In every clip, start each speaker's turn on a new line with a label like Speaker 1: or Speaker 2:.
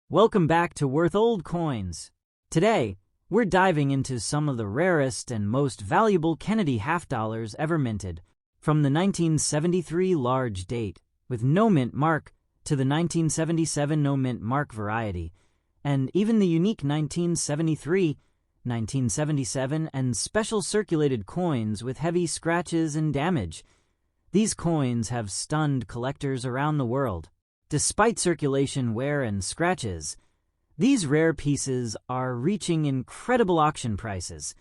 Speaker 1: Welcome back to Worth Old Coins. Today, we're diving into some of the rarest and most valuable Kennedy half dollars ever minted, from the 1973 large date with no mint mark to the 1977 no mint mark variety, and even the unique 1973, 1977, and special circulated coins with heavy scratches and damage. These coins have stunned collectors around the world. Despite circulation wear and scratches, these rare pieces are reaching incredible auction prices,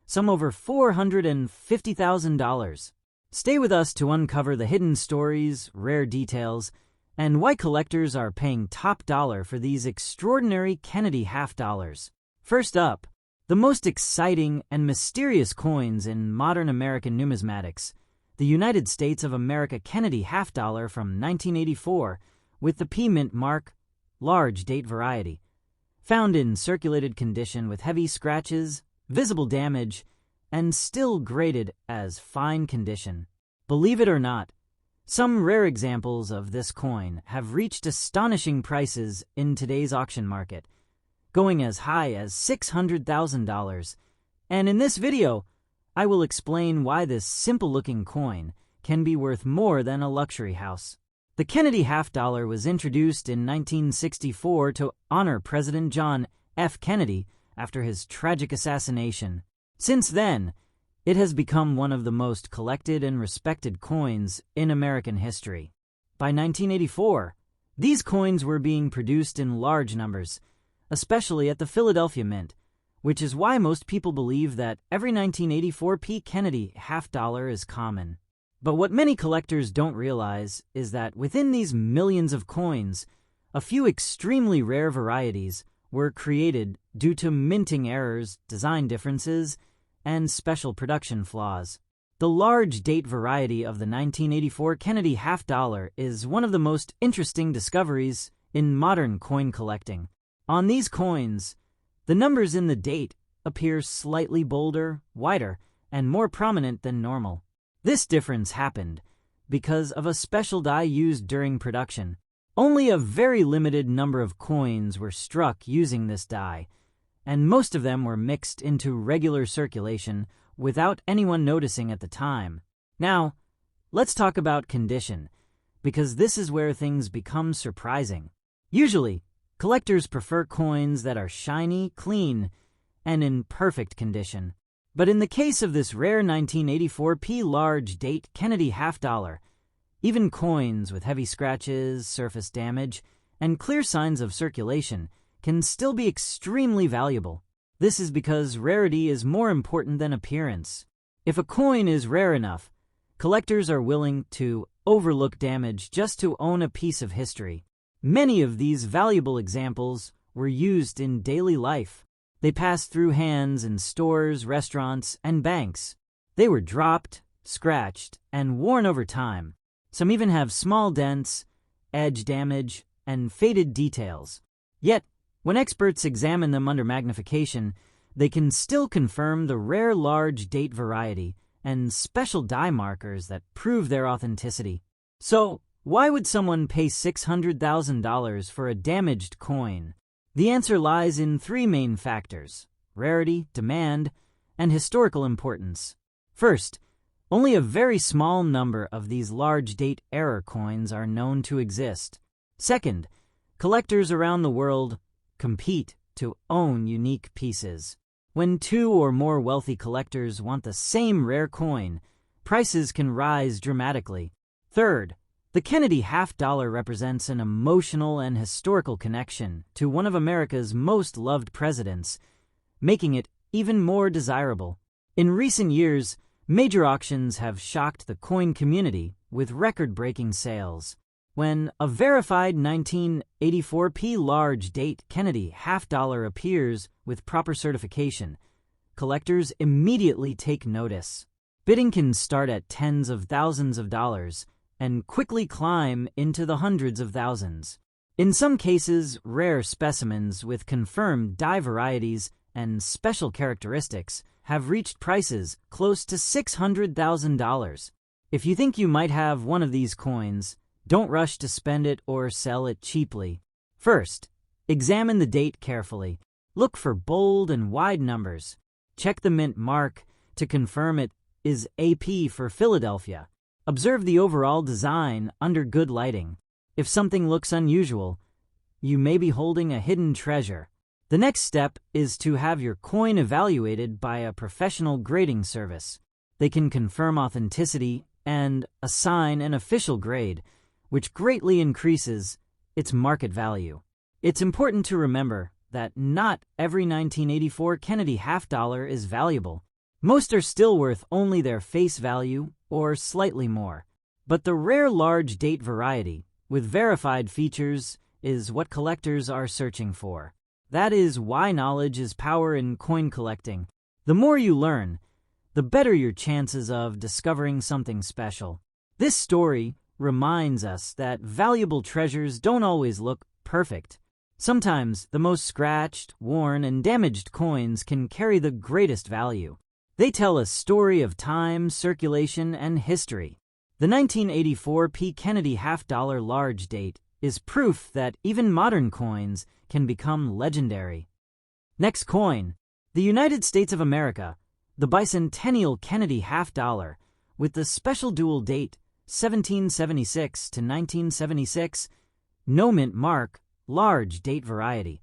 Speaker 1: some over $450,000. Stay with us to uncover the hidden stories, rare details, and why collectors are paying top dollar for these extraordinary Kennedy half dollars. First up, the most exciting and mysterious coins in modern American numismatics, the United States of America Kennedy half dollar from 1984 with the P mint mark, large date variety. Found in circulated condition with heavy scratches, visible damage, and still graded as fine condition. Believe it or not, some rare examples of this coin have reached astonishing prices in today's auction market, going as high as $600,000. And in this video, I will explain why this simple-looking coin can be worth more than a luxury house. The Kennedy half dollar was introduced in 1964 to honor President John F. Kennedy after his tragic assassination. Since then, it has become one of the most collected and respected coins in American history. By 1984, these coins were being produced in large numbers, especially at the Philadelphia Mint, which is why most people believe that every 1984 P. Kennedy half dollar is common. But what many collectors don't realize is that within these millions of coins, a few extremely rare varieties were created due to minting errors, design differences, and special production flaws. The large date variety of the 1984 Kennedy half dollar is one of the most interesting discoveries in modern coin collecting. On these coins, the numbers in the date appear slightly bolder, wider, and more prominent than normal. This difference happened because of a special die used during production. Only a very limited number of coins were struck using this die, and most of them were mixed into regular circulation without anyone noticing at the time. Now, let's talk about condition, because this is where things become surprising. Usually, collectors prefer coins that are shiny, clean, and in perfect condition. But in the case of this rare 1984 P large date Kennedy half dollar, even coins with heavy scratches, surface damage, and clear signs of circulation can still be extremely valuable. This is because rarity is more important than appearance. If a coin is rare enough, collectors are willing to overlook damage just to own a piece of history. Many of these valuable examples were used in daily life. They passed through hands in stores, restaurants, and banks. They were dropped, scratched, and worn over time. Some even have small dents, edge damage, and faded details. Yet, when experts examine them under magnification, they can still confirm the rare large date variety and special die markers that prove their authenticity. So, why would someone pay $600,000 for a damaged coin? The answer lies in three main factors: rarity, demand, and historical importance. First, only a very small number of these large date error coins are known to exist. Second, collectors around the world compete to own unique pieces. When two or more wealthy collectors want the same rare coin, prices can rise dramatically. Third, the Kennedy half dollar represents an emotional and historical connection to one of America's most loved presidents, making it even more desirable. In recent years, major auctions have shocked the coin community with record-breaking sales. When a verified 1984 P large date Kennedy half dollar appears with proper certification, collectors immediately take notice. Bidding can start at tens of thousands of dollars and quickly climb into the hundreds of thousands. In some cases, rare specimens with confirmed die varieties and special characteristics have reached prices close to $600,000. If you think you might have one of these coins, don't rush to spend it or sell it cheaply. First, Examine the date carefully. Look for bold and wide numbers. Check the mint mark to confirm it is AP for Philadelphia. Observe the overall design under good lighting. If something looks unusual, you may be holding a hidden treasure. The next step is to have your coin evaluated by a professional grading service. They can confirm authenticity and assign an official grade, which greatly increases its market value. It's important to remember that not every 1984 Kennedy half-dollar is valuable. Most are still worth only their face value or slightly more. But the rare large date variety with verified features is what collectors are searching for. That is why knowledge is power in coin collecting. The more you learn, the better your chances of discovering something special. This story reminds us that valuable treasures don't always look perfect. Sometimes the most scratched, worn, and damaged coins can carry the greatest value. They tell a story of time, circulation, and history. The 1984 P. Kennedy half-dollar large date is proof that even modern coins can become legendary. Next coin, the United States of America, the bicentennial Kennedy half-dollar, with the special dual date 1776 to 1976, no mint mark, large date variety,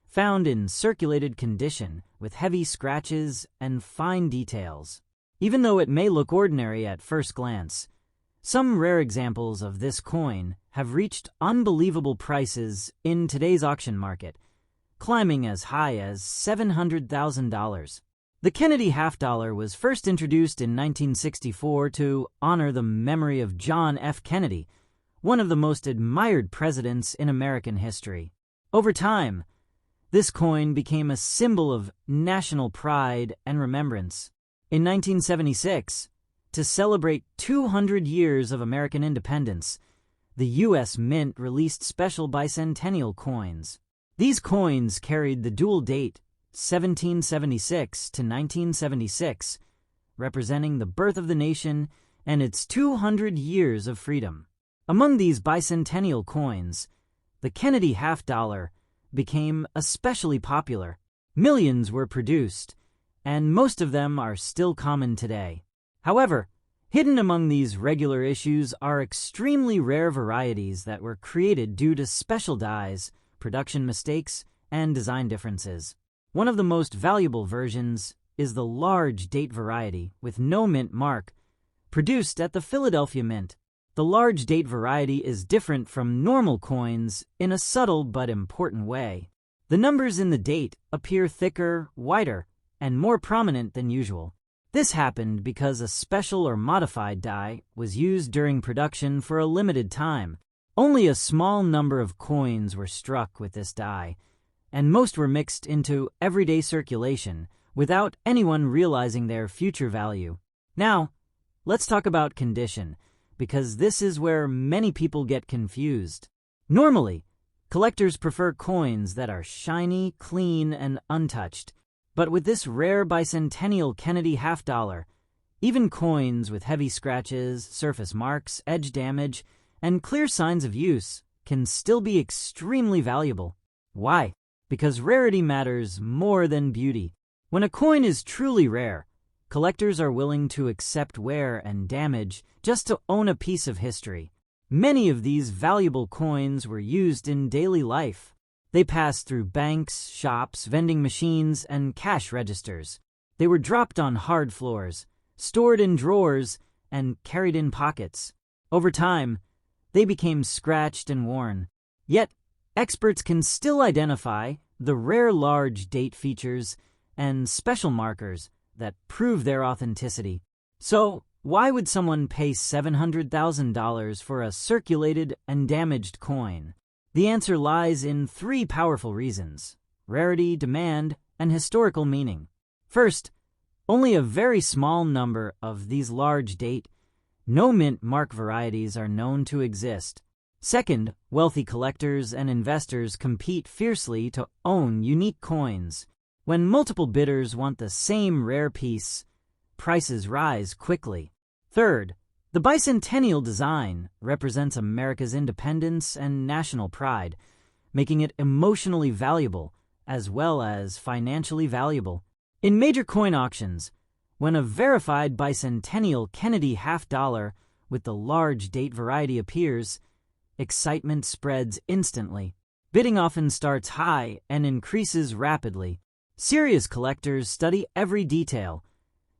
Speaker 1: found in circulated condition with heavy scratches and fine details. Even though it may look ordinary at first glance, some rare examples of this coin have reached unbelievable prices in today's auction market, climbing as high as $700,000. The Kennedy half-dollar was first introduced in 1964 to honor the memory of John F. Kennedy, one of the most admired presidents in American history. Over time, this coin became a symbol of national pride and remembrance. In 1976, to celebrate 200 years of American independence, the U.S. Mint released special bicentennial coins. These coins carried the dual date 1776 to 1976, representing the birth of the nation and its 200 years of freedom. Among these bicentennial coins, the Kennedy half-dollar became especially popular. Millions were produced, and most of them are still common today. However, hidden among these regular issues are extremely rare varieties that were created due to special dyes, production mistakes, and design differences. One of the most valuable versions is the large date variety with no mint mark, produced at the Philadelphia Mint. The large date variety is different from normal coins in a subtle but important way. The numbers in the date appear thicker, wider, and more prominent than usual. This happened because a special or modified die was used during production for a limited time. Only a small number of coins were struck with this die, and most were mixed into everyday circulation without anyone realizing their future value. Now, let's talk about condition, because this is where many people get confused. Normally, collectors prefer coins that are shiny, clean, and untouched. But with this rare bicentennial Kennedy half-dollar, even coins with heavy scratches, surface marks, edge damage, and clear signs of use can still be extremely valuable. Why? Because rarity matters more than beauty. When a coin is truly rare, collectors are willing to accept wear and damage just to own a piece of history. Many of these valuable coins were used in daily life. They passed through banks, shops, vending machines, and cash registers. They were dropped on hard floors, stored in drawers, and carried in pockets. Over time, they became scratched and worn. Yet, experts can still identify the rare large date features and special markers that prove their authenticity. So, why would someone pay $700,000 for a circulated and damaged coin? The answer lies in three powerful reasons: rarity, demand, and historical meaning. First, only a very small number of these large date, no mint mark varieties are known to exist. Second, wealthy collectors and investors compete fiercely to own unique coins. When multiple bidders want the same rare piece, prices rise quickly. Third, the bicentennial design represents America's independence and national pride. making it emotionally valuable as well as financially valuable. In major coin auctions, when a verified bicentennial Kennedy half-dollar with the large date variety appears, excitement spreads instantly. Bidding often starts high and increases rapidly. Serious collectors study every detail,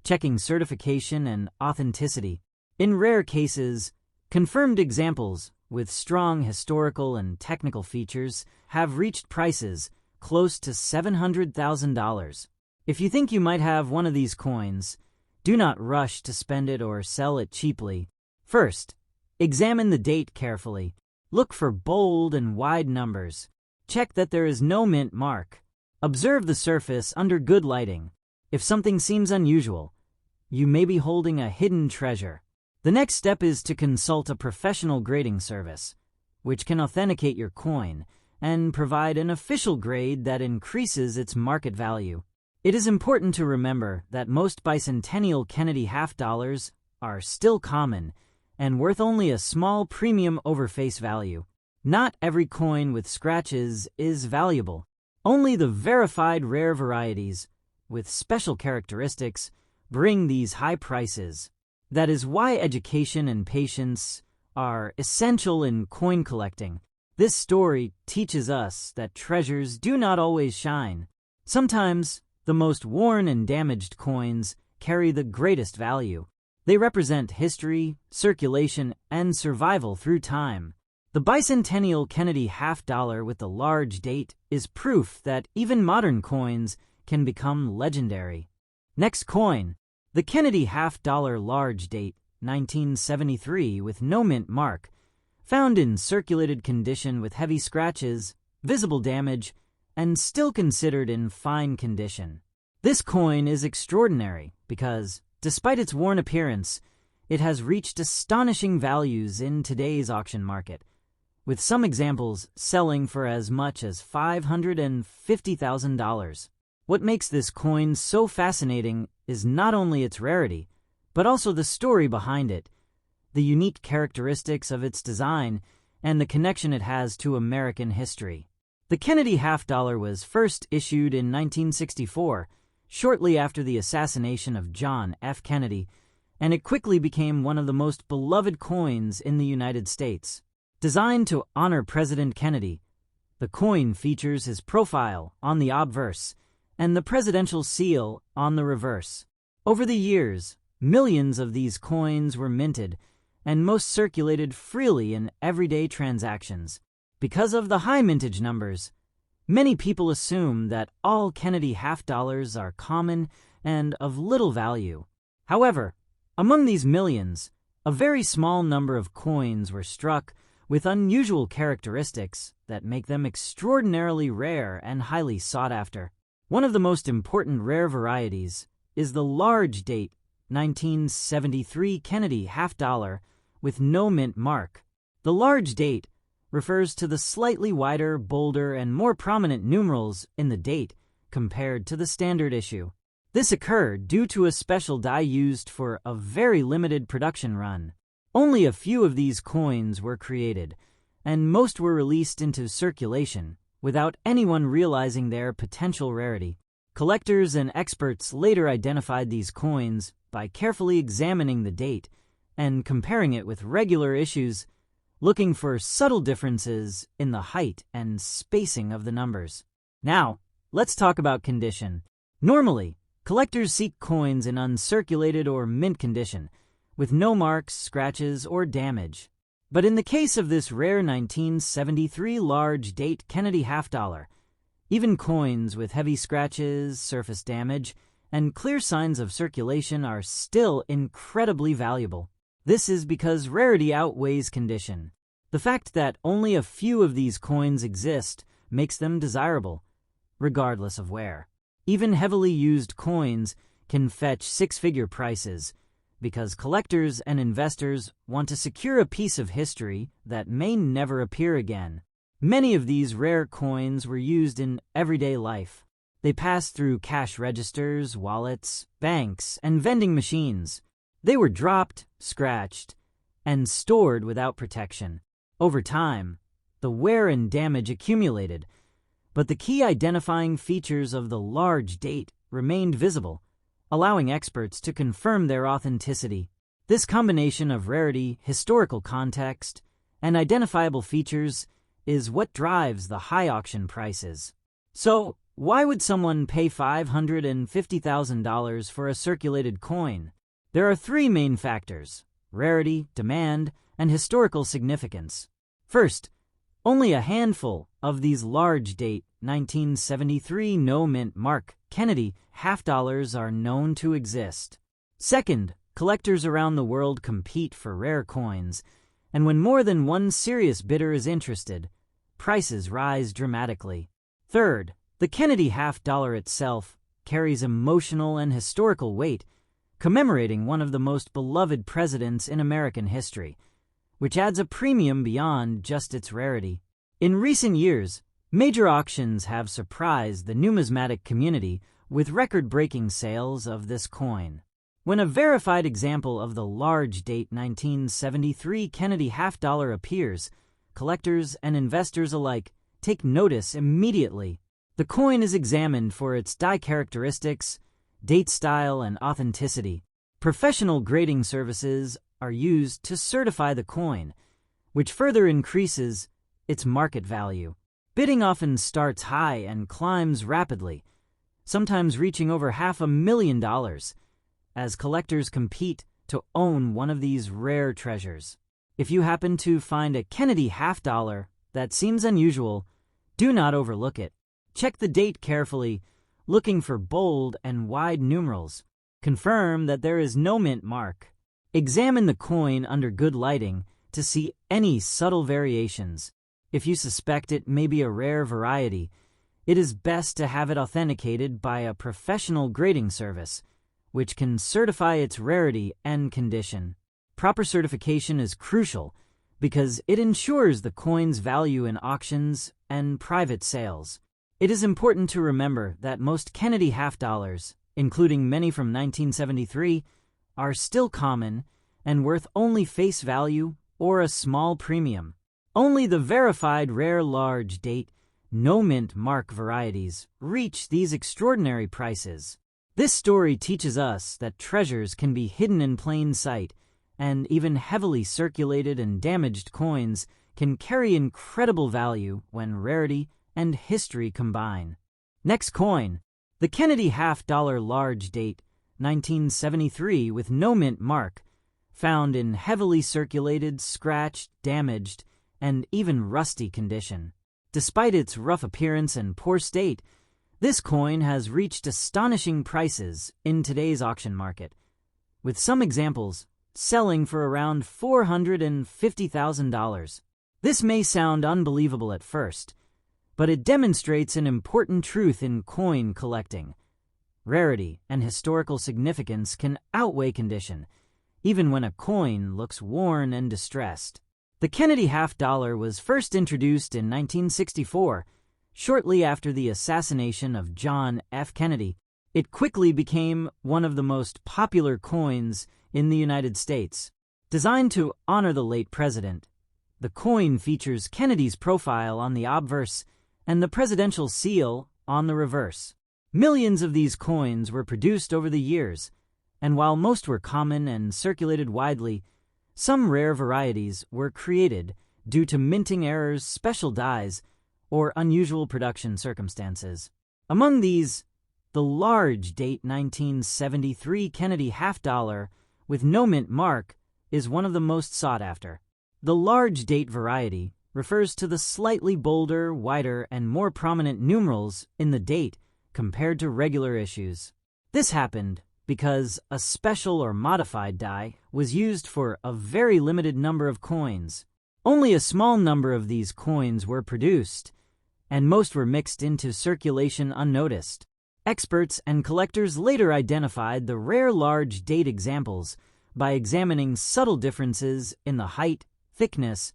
Speaker 1: checking certification and authenticity. In rare cases, confirmed examples with strong historical and technical features have reached prices close to $700,000. If you think you might have one of these coins, do not rush to spend it or sell it cheaply. First, examine the date carefully. Look for bold and wide numbers. Check that there is no mint mark. Observe the surface under good lighting. If something seems unusual, you may be holding a hidden treasure. The next step is to consult a professional grading service, which can authenticate your coin and provide an official grade that increases its market value. It is important to remember that most bicentennial Kennedy half-dollars are still common and worth only a small premium over face value. Not every coin with scratches is valuable. Only the verified rare varieties with special characteristics bring these high prices. That is why education and patience are essential in coin collecting. This story teaches us that treasures do not always shine. Sometimes, the most worn and damaged coins carry the greatest value. They represent history, circulation, and survival through time. The bicentennial Kennedy half-dollar with the large date is proof that even modern coins can become legendary. Next coin, the Kennedy half-dollar large date, 1973 with no mint mark, found in circulated condition with heavy scratches, visible damage, and still considered in fine condition. This coin is extraordinary because, despite its worn appearance, it has reached astonishing values in today's auction market, with some examples selling for as much as $550,000. What makes this coin so fascinating is not only its rarity, but also the story behind it, the unique characteristics of its design, and the connection it has to American history. The Kennedy half-dollar was first issued in 1964, shortly after the assassination of John F. Kennedy, and it quickly became one of the most beloved coins in the United States. Designed to honor President Kennedy, the coin features his profile on the obverse and the presidential seal on the reverse. Over the years, millions of these coins were minted, and most circulated freely in everyday transactions. Because of the high mintage numbers, many people assume that all Kennedy half-dollars are common and of little value. However, among these millions, a very small number of coins were struck with unusual characteristics that make them extraordinarily rare and highly sought after. One of the most important rare varieties is the large date 1973 Kennedy half-dollar with no mint mark. The large date refers to the slightly wider, bolder, and more prominent numerals in the date compared to the standard issue. This occurred due to a special die used for a very limited production run. Only a few of these coins were created, and most were released into circulation without anyone realizing their potential rarity. Collectors and experts later identified these coins by carefully examining the date and comparing it with regular issues, looking for subtle differences in the height and spacing of the numbers. Now, let's talk about condition. Normally, collectors seek coins in uncirculated or mint condition, with no marks, scratches, or damage. But in the case of this rare 1973 large date Kennedy half-dollar, even coins with heavy scratches, surface damage, and clear signs of circulation are still incredibly valuable. This is because rarity outweighs condition. The fact that only a few of these coins exist makes them desirable, regardless of where. Even heavily used coins can fetch six-figure prices because collectors and investors want to secure a piece of history that may never appear again. Many of these rare coins were used in everyday life. They passed through cash registers, wallets, banks, and vending machines. They were dropped, scratched, and stored without protection. Over time, the wear and damage accumulated, but the key identifying features of the large date remained visible, allowing experts to confirm their authenticity. This combination of rarity, historical context, and identifiable features is what drives the high auction prices. So, why would someone pay $550,000 for a circulated coin? There are three main factors: rarity, demand, and historical significance. First, only a handful of these large-date 1973 no-mint mark Kennedy half-dollars are known to exist. Second, collectors around the world compete for rare coins, and when more than one serious bidder is interested, prices rise dramatically. Third, the Kennedy half-dollar itself carries emotional and historical weight, commemorating one of the most beloved presidents in American history, which adds a premium beyond just its rarity. In recent years, major auctions have surprised the numismatic community with record-breaking sales of this coin. When a verified example of the large-date 1973 Kennedy half-dollar appears, collectors and investors alike take notice immediately. The coin is examined for its die characteristics, date style, and authenticity. Professional grading services are used to certify the coin, which further increases its market value. Bidding often starts high and climbs rapidly, sometimes reaching over $500,000, as collectors compete to own one of these rare treasures. If you happen to find a Kennedy half-dollar that seems unusual, do not overlook it. Check the date carefully, looking for bold and wide numerals. Confirm that there is no mint mark. Examine the coin under good lighting to see any subtle variations. If you suspect it may be a rare variety, it is best to have it authenticated by a professional grading service, which can certify its rarity and condition. Proper certification is crucial because it ensures the coin's value in auctions and private sales. It is important to remember that most Kennedy half-dollars, including many from 1973, are still common and worth only face value or a small premium. Only the verified rare large date, no mint mark varieties reach these extraordinary prices. This story teaches us that treasures can be hidden in plain sight, and even heavily circulated and damaged coins can carry incredible value when rarity and history combine. Next coin, the Kennedy half-dollar large date, 1973 with no mint mark, found in heavily circulated, scratched, damaged, and even rusty condition. Despite its rough appearance and poor state, this coin has reached astonishing prices in today's auction market, with some examples selling for around $450,000. This may sound unbelievable at first, but it demonstrates an important truth in coin collecting. Rarity and historical significance can outweigh condition, even when a coin looks worn and distressed. The Kennedy half-dollar was first introduced in 1964, shortly after the assassination of John F. Kennedy. It quickly became one of the most popular coins in the United States. Designed to honor the late president, the coin features Kennedy's profile on the obverse and the presidential seal on the reverse. Millions of these coins were produced over the years, and while most were common and circulated widely, some rare varieties were created due to minting errors, special dyes, or unusual production circumstances. Among these, the large date 1973 Kennedy half-dollar with no mint mark is one of the most sought after. The large date variety refers to the slightly bolder, wider, and more prominent numerals in the date compared to regular issues. This happened because a special or modified die was used for a very limited number of coins. Only a small number of these coins were produced, and most were mixed into circulation unnoticed. Experts and collectors later identified the rare large date examples by examining subtle differences in the height, thickness,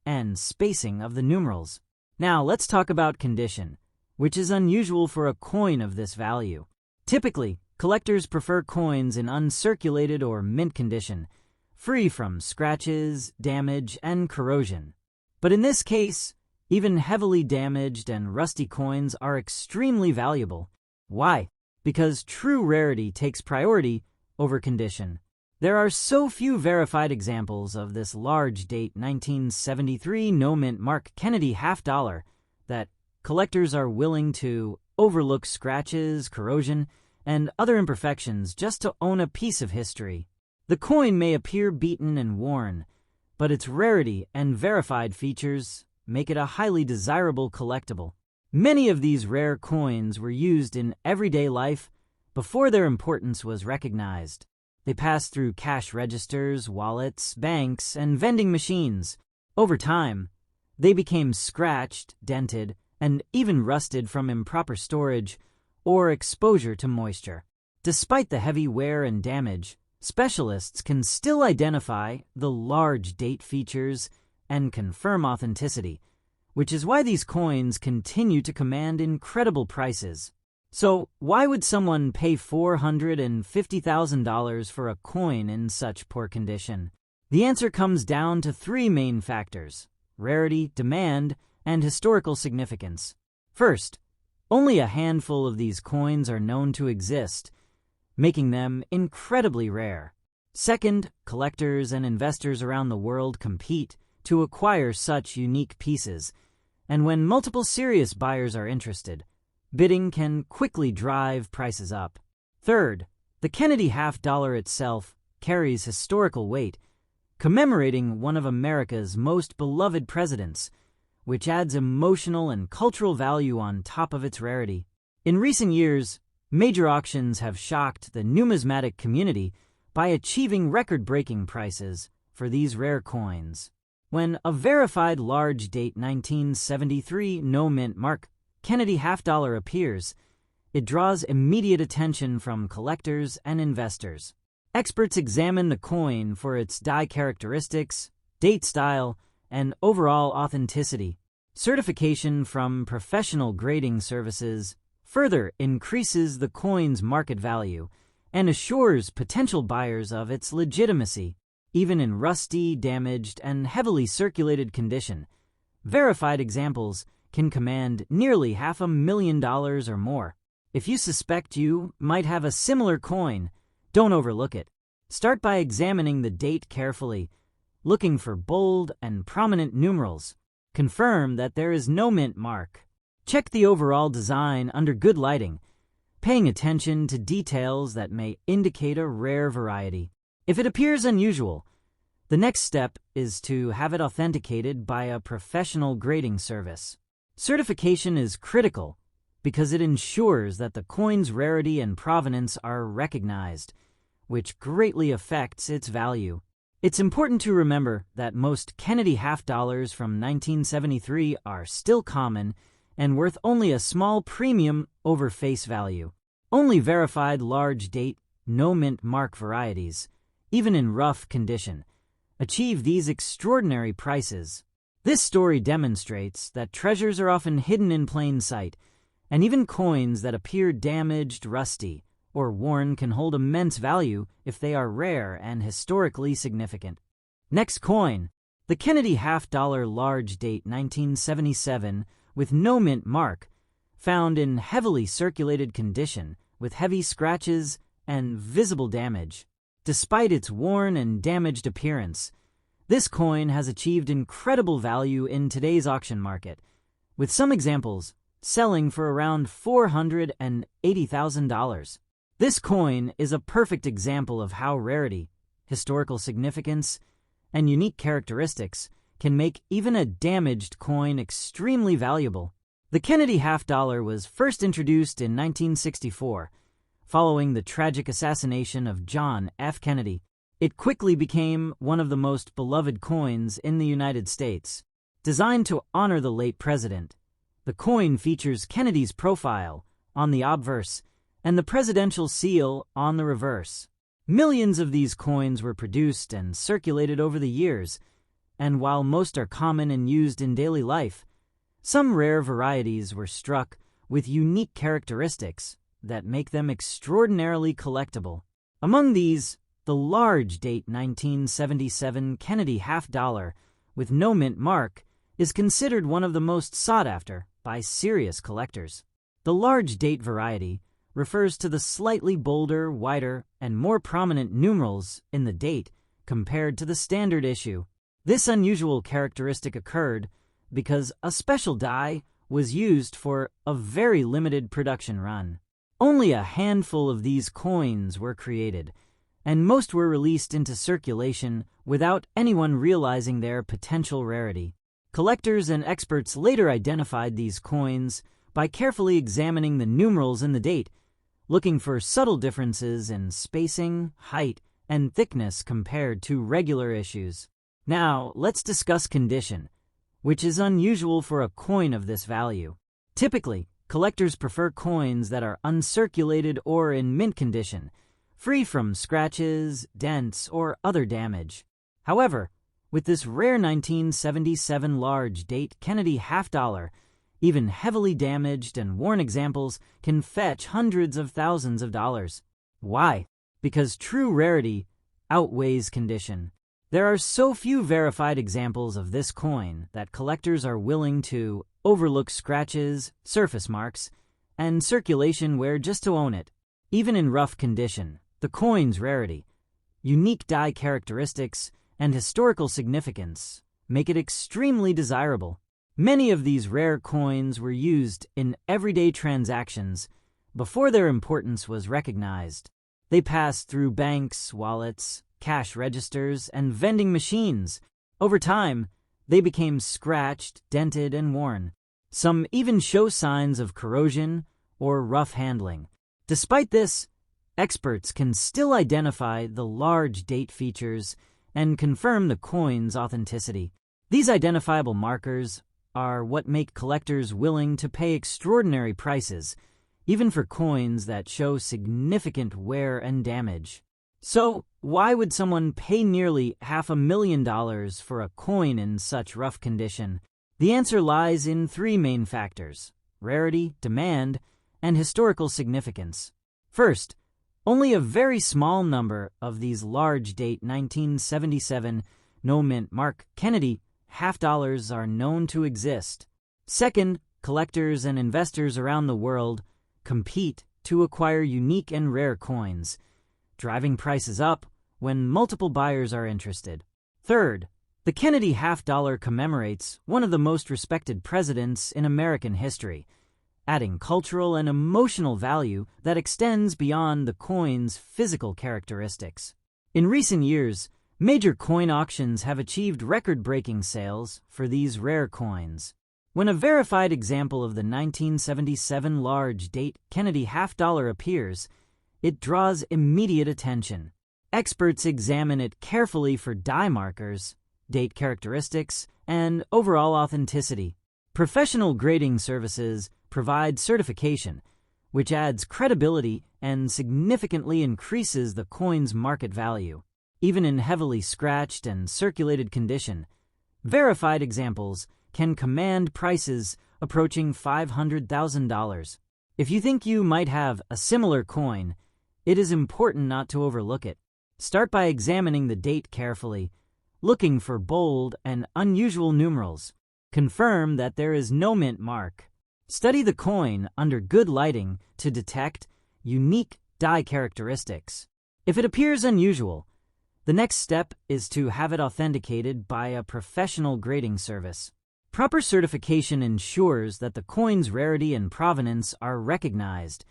Speaker 1: and spacing of the numerals. Now let's talk about condition, which is unusual for a coin of this value. Typically, collectors prefer coins in uncirculated or mint condition, free from scratches, damage, and corrosion. But in this case, Even heavily damaged and rusty coins are extremely valuable. Why? Because true rarity takes priority over condition. There are so few verified examples of this large date 1973 no-mint Mark Kennedy half-dollar that collectors are willing to overlook scratches, corrosion, and other imperfections just to own a piece of history. The coin may appear beaten and worn, but its rarity and verified features make it a highly desirable collectible. Many of these rare coins were used in everyday life before their importance was recognized. They passed through cash registers, wallets, banks, and vending machines. Over time, they became scratched, dented, and even rusted from improper storage or exposure to moisture. Despite the heavy wear and damage, specialists can still identify the large date features and confirm authenticity, which is why these coins continue to command incredible prices. So, why would someone pay $450,000 for a coin in such poor condition? The answer comes down to three main factors: rarity, demand, and historical significance. First, only a handful of these coins are known to exist, making them incredibly rare. Second, collectors and investors around the world compete to acquire such unique pieces, and when multiple serious buyers are interested, bidding can quickly drive prices up. Third, the Kennedy half-dollar itself carries historical weight, commemorating one of America's most beloved presidents, which adds emotional and cultural value on top of its rarity. In recent years, major auctions have shocked the numismatic community by achieving record-breaking prices for these rare coins. When a verified large date 1973 no-mint Mark Kennedy half-dollar appears, it draws immediate attention from collectors and investors. Experts examine the coin for its die characteristics, date style, and overall authenticity. Certification from professional grading services further increases the coin's market value and assures potential buyers of its legitimacy. Even in rusty, damaged, and heavily circulated condition, verified examples can command nearly $500,000 or more. If you suspect you might have a similar coin, don't overlook it. Start by examining the date carefully, looking for bold and prominent numerals. Confirm that there is no mint mark. Check the overall design under good lighting, paying attention to details that may indicate a rare variety. If it appears unusual, the next step is to have it authenticated by a professional grading service. Certification is critical because it ensures that the coin's rarity and provenance are recognized, which greatly affects its value. It's important to remember that most Kennedy half-dollars from 1973 are still common and worth only a small premium over face value. Only verified large date, no mint mark varieties, even in rough condition, achieve these extraordinary prices. This story demonstrates that treasures are often hidden in plain sight, and even coins that appear damaged, rusty, or worn can hold immense value if they are rare and historically significant. Next coin, the Kennedy half-dollar large date 1977 with no mint mark, found in heavily circulated condition with heavy scratches and visible damage. Despite its worn and damaged appearance, this coin has achieved incredible value in today's auction market, with some examples selling for around $480,000. This coin is a perfect example of how rarity, historical significance, and unique characteristics can make even a damaged coin extremely valuable. The Kennedy half-dollar was first introduced in 1964, following the tragic assassination of John F. Kennedy. It quickly became one of the most beloved coins in the United States. Designed to honor the late president, the coin features Kennedy's profile on the obverse and the presidential seal on the reverse. Millions of these coins were produced and circulated over the years, and while most are common and used in daily life, some rare varieties were struck with unique characteristics that make them extraordinarily collectible. Among these, the large date 1977 Kennedy half-dollar with no mint mark is considered one of the most sought after by serious collectors. The large date variety refers to the slightly bolder, wider, and more prominent numerals in the date compared to the standard issue. This unusual characteristic occurred because a special die was used for a very limited production run. Only a handful of these coins were created, and most were released into circulation without anyone realizing their potential rarity. Collectors and experts later identified these coins by carefully examining the numerals in the date, looking for subtle differences in spacing, height, and thickness compared to regular issues. Now, let's discuss condition, which is unusual for a coin of this value. Typically, collectors prefer coins that are uncirculated or in mint condition, free from scratches, dents, or other damage. However, with this rare 1977 large date Kennedy $50, even heavily damaged and worn examples can fetch hundreds of thousands of dollars. Why? Because true rarity outweighs condition. There are so few verified examples of this coin that collectors are willing to overlook scratches, surface marks, and circulation wear just to own it. Even in rough condition, the coin's rarity, unique die characteristics, and historical significance make it extremely desirable. Many of these rare coins were used in everyday transactions before their importance was recognized. They passed through banks, wallets, cash registers, and vending machines. Over time, they became scratched, dented, and worn. Some even show signs of corrosion or rough handling. Despite this, experts can still identify the large date features and confirm the coin's authenticity. These identifiable markers are what make collectors willing to pay extraordinary prices, even for coins that show significant wear and damage. So, why would someone pay nearly $500,000 for a coin in such rough condition? The answer lies in three main factors: rarity, demand, and historical significance. First, only a very small number of these large date 1977 no mint mark Kennedy $50 are known to exist. Second, collectors and investors around the world compete to acquire unique and rare coins, driving prices up when multiple buyers are interested. Third, the Kennedy $50 commemorates one of the most respected presidents in American history, adding cultural and emotional value that extends beyond the coin's physical characteristics. In recent years, major coin auctions have achieved record-breaking sales for these rare coins. When a verified example of the 1977 large date Kennedy $50 appears, it draws immediate attention. Experts examine it carefully for die markers, date characteristics, and overall authenticity. Professional grading services provide certification, which adds credibility and significantly increases the coin's market value. Even in heavily scratched and circulated condition, verified examples can command prices approaching $500,000. If you think you might have a similar coin, it is important not to overlook it. Start by examining the date carefully, looking for bold and unusual numerals. Confirm that there is no mint mark. Study the coin under good lighting to detect unique die characteristics. If it appears unusual, the next step is to have it authenticated by a professional grading service. Proper certification ensures that the coin's rarity and provenance are recognized,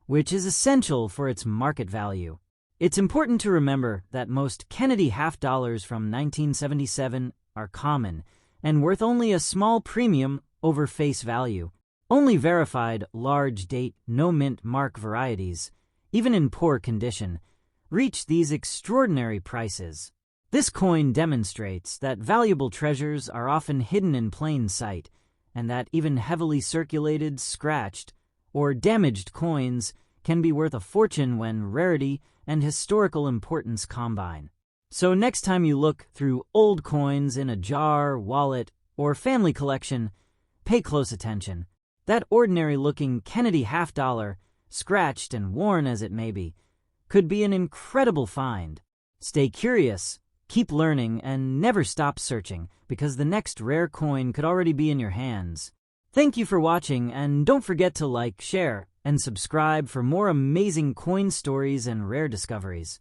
Speaker 1: which is essential for its market value. It's important to remember that most Kennedy $50 from 1977 are common and worth only a small premium over face value. Only verified large date no mint mark varieties, even in poor condition, reach these extraordinary prices. This coin demonstrates that valuable treasures are often hidden in plain sight, and that even heavily circulated, scratched, or damaged coins can be worth a fortune when rarity and historical importance combine. So next time you look through old coins in a jar, wallet, or family collection, pay close attention. That ordinary-looking Kennedy $50, scratched and worn as it may be, could be an incredible find. Stay curious, Keep learning and never stop searching, because the next rare coin could already be in your hands. Thank you for watching, and don't forget to like, share, and subscribe for more amazing coin stories and rare discoveries.